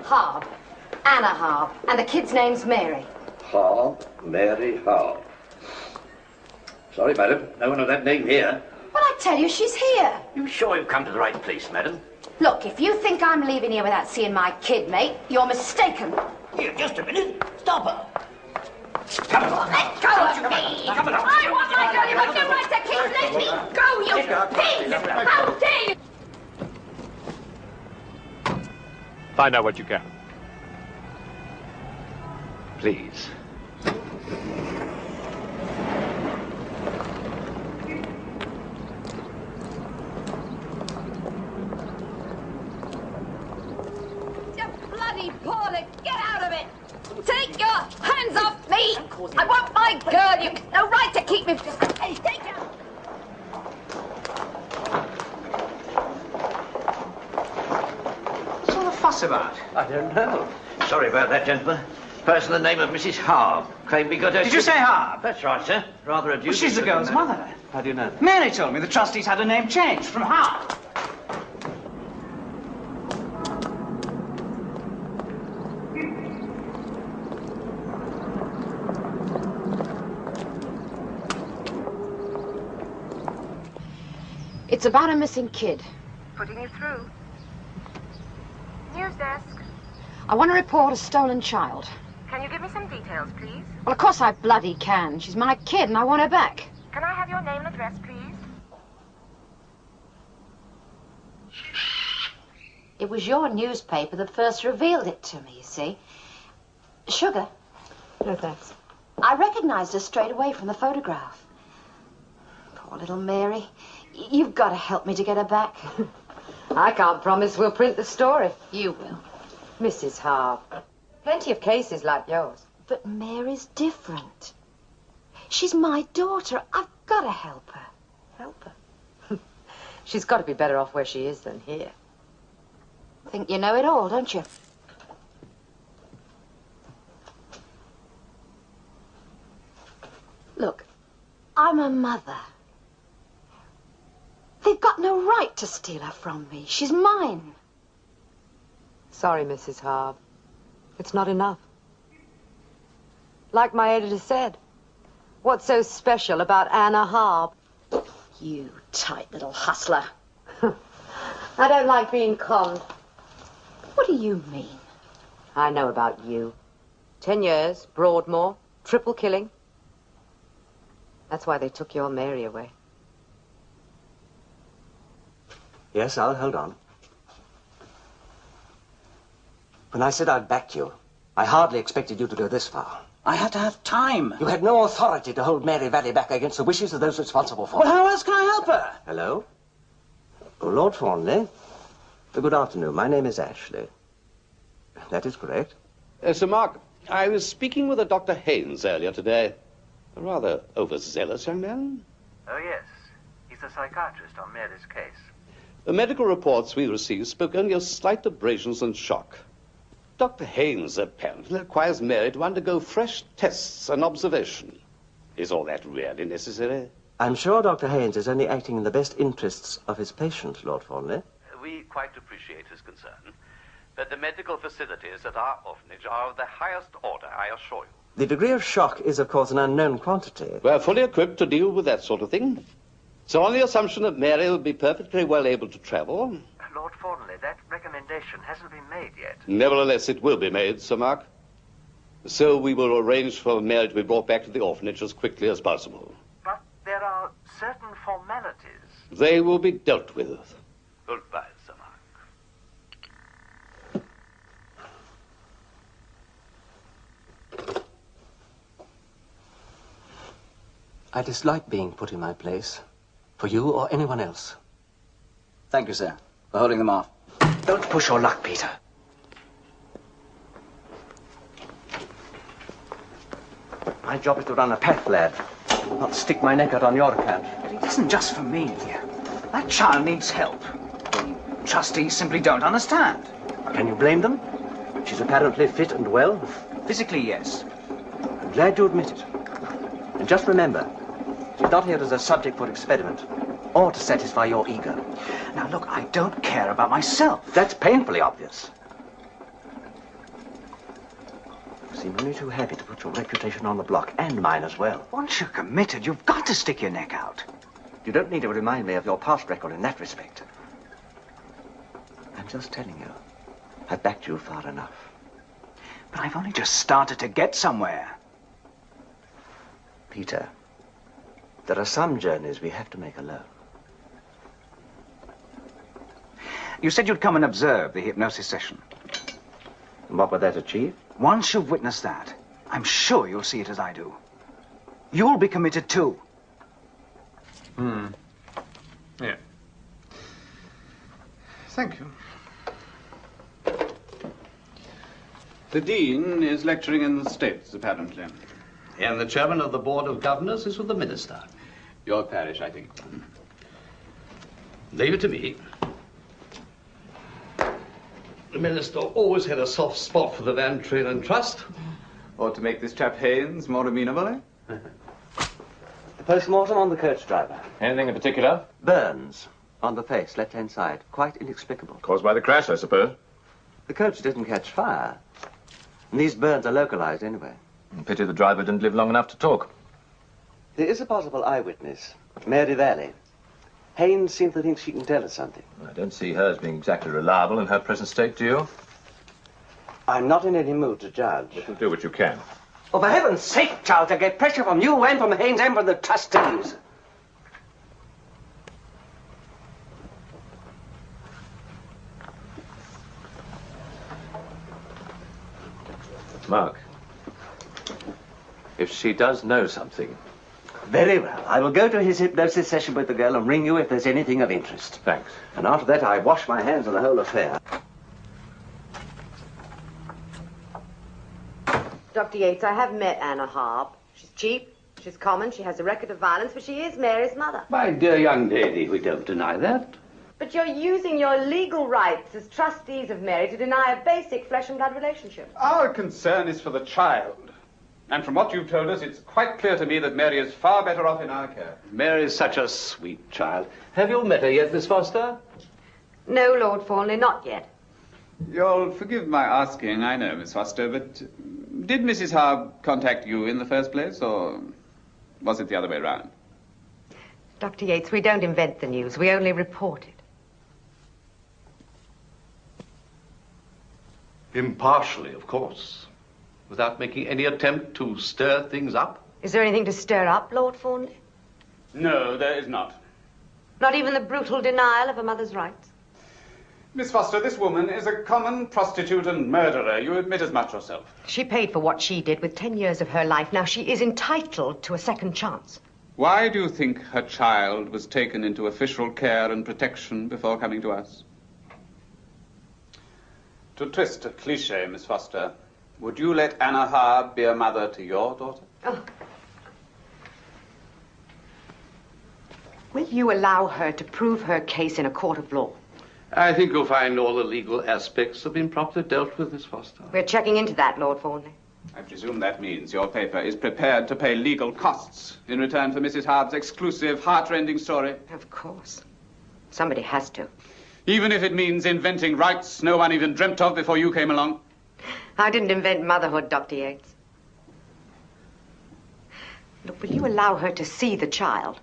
Harb. Anna Harb. And the kid's name's Mary. Harb, Mary Harb. Sorry, madam, no one of that name here. Well, I tell you, she's here. You sure you've come to the right place, madam? Look, if you think I'm leaving here without seeing my kid, mate, you're mistaken. Here, just a minute. Stop her. Come on, let go of me! Come on. I want my girl, you have no right to keep. Let me go, you pig! How dare you! Find out what you can. Please. You bloody pauler, get out of it! Take your hands off me! I want my girl, you no right to keep me. Hey, take her! What's all the fuss about? I don't know. Sorry about that, gentlemen. Person of the name of Mrs. Harb. Claimed we got her... Did you say Harb? That's right, sir. Rather a dubious... Well, she's the girl's mother. How do you know? Mary told me the trustees had her name changed from Harb. It's about a missing kid. Putting you through. News desk. I want to report a stolen child. Can you give me some details, please? Well, of course I bloody can. She's my kid and I want her back. Can I have your name and address, please? It was your newspaper that first revealed it to me, you see. Sugar? No, thanks. I recognized her straight away from the photograph. Poor little Mary. You've got to help me to get her back. I can't promise we'll print the story. You will. Mrs. Harb, plenty of cases like yours. But Mary's different. She's my daughter. I've got to help her. Help her. She's got to be better off where she is than here. Think you know it all, don't you? Look, I'm a mother. They've got no right to steal her from me. She's mine. Sorry, Mrs. Harb. It's not enough. Like my editor said, what's so special about Anna Harb? You tight little hustler. I don't like being conned. What do you mean? I know about you. 10 years, Broadmoor, triple killing. That's why they took your Mary away. Yes, I'll hold on. When I said I'd back you, I hardly expected you to go this far. I had to have time. You had no authority to hold Mary Valley back against the wishes of those responsible for Well, her. how else can I help her? Hello? Oh, Lord Fawnley. Good afternoon. My name is Ashley. That is correct. Sir Mark, I was speaking with a Dr. Haynes earlier today. A rather overzealous young man. Oh, yes. He's a psychiatrist on Mary's case. The medical reports we received spoke only of slight abrasions and shock. Dr. Haynes apparently requires Mary to undergo fresh tests and observation. Is all that really necessary? I'm sure Dr. Haynes is only acting in the best interests of his patient, Lord Fawnley. We quite appreciate his concern, but the medical facilities at our orphanage are of the highest order, I assure you. The degree of shock is, of course, an unknown quantity. We're fully equipped to deal with that sort of thing. So on the assumption that Mary will be perfectly well able to travel... Lord Fawnley, that recommendation hasn't been made yet. Nevertheless, it will be made, Sir Mark. So we will arrange for Mary to be brought back to the orphanage as quickly as possible. But there are certain formalities. They will be dealt with. Goodbye, Sir Mark. I dislike being put in my place, for you or anyone else. Thank you, sir, for holding them off. Don't push your luck, Peter. My job is to run a path, lad, not stick my neck out on your account. But it isn't just for me. That child needs help. The trustees simply don't understand. Can you blame them? She's apparently fit and well. Physically, yes. I'm glad you admit it. And just remember, she's not here as a subject for experiment, or to satisfy your ego. Now, look, I don't care about myself. That's painfully obvious. seem only too happy to put your reputation on the block, and mine as well. Once you're committed, you've got to stick your neck out. You don't need to remind me of your past record in that respect. I'm just telling you, I've backed you far enough. But I've only just started to get somewhere. Peter, there are some journeys we have to make alone. You said you'd come and observe the hypnosis session. And what would that achieve? Once you've witnessed that, I'm sure you'll see it as I do. You'll be committed too. Yeah. Thank you. The Dean is lecturing in the States, apparently. And the chairman of the Board of Governors is with the minister. Your parish, I think. Leave it to me. The minister always had a soft spot for the Van Tralen Trust. Or to make this chap Haynes more amenable, eh? The post-mortem on the coach driver. Anything in particular? Burns on the face, left-hand side. Quite inexplicable. Caused by the crash, I suppose. The coach didn't catch fire. And these burns are localized anyway. Pity the driver didn't live long enough to talk. There is a possible eyewitness, Mary Valley. Haynes seems to think she can tell us something. I don't see her as being exactly reliable in her present state, do you? I'm not in any mood to judge. You'll do what you can. Oh, for heaven's sake, Charles, I get pressure from you and from Haynes and from the trustees. Mark, if she does know something... Very well. I will go to his hypnosis session with the girl and ring you if there's anything of interest. Thanks. And after that, I wash my hands of the whole affair. Dr. Yates, I have met Anna Harp. She's cheap, she's common, she has a record of violence, but she is Mary's mother. My dear young lady, we don't deny that. But you're using your legal rights as trustees of Mary to deny a basic flesh and blood relationship. Our concern is for the child. And from what you've told us, it's quite clear to me that Mary is far better off in our care. Mary's such a sweet child. Have you met her yet, Miss Foster? No, Lord Fawnley, not yet. You'll forgive my asking, I know, Miss Foster, but did Mrs. Harb contact you in the first place, or was it the other way round? Dr. Yates, we don't invent the news, we only report it. Impartially, of course. Without making any attempt to stir things up? Is there anything to stir up, Lord Fawnley? No, there is not. Not even the brutal denial of a mother's rights? Miss Foster, this woman is a common prostitute and murderer. You admit as much yourself. She paid for what she did with 10 years of her life. Now she is entitled to a second chance. Why do you think her child was taken into official care and protection before coming to us? To twist a cliché, Miss Foster, would you let Anna Harb be a mother to your daughter? Oh. Will you allow her to prove her case in a court of law? I think you'll find all the legal aspects have been properly dealt with, Miss Foster. We're checking into that, Lord Fawnley. I presume that means your paper is prepared to pay legal costs in return for Mrs. Harb's exclusive, heart-rending story. Of course. Somebody has to. Even if it means inventing rights no one even dreamt of before you came along. I didn't invent motherhood, Dr. Yates. Look, will you allow her to see the child?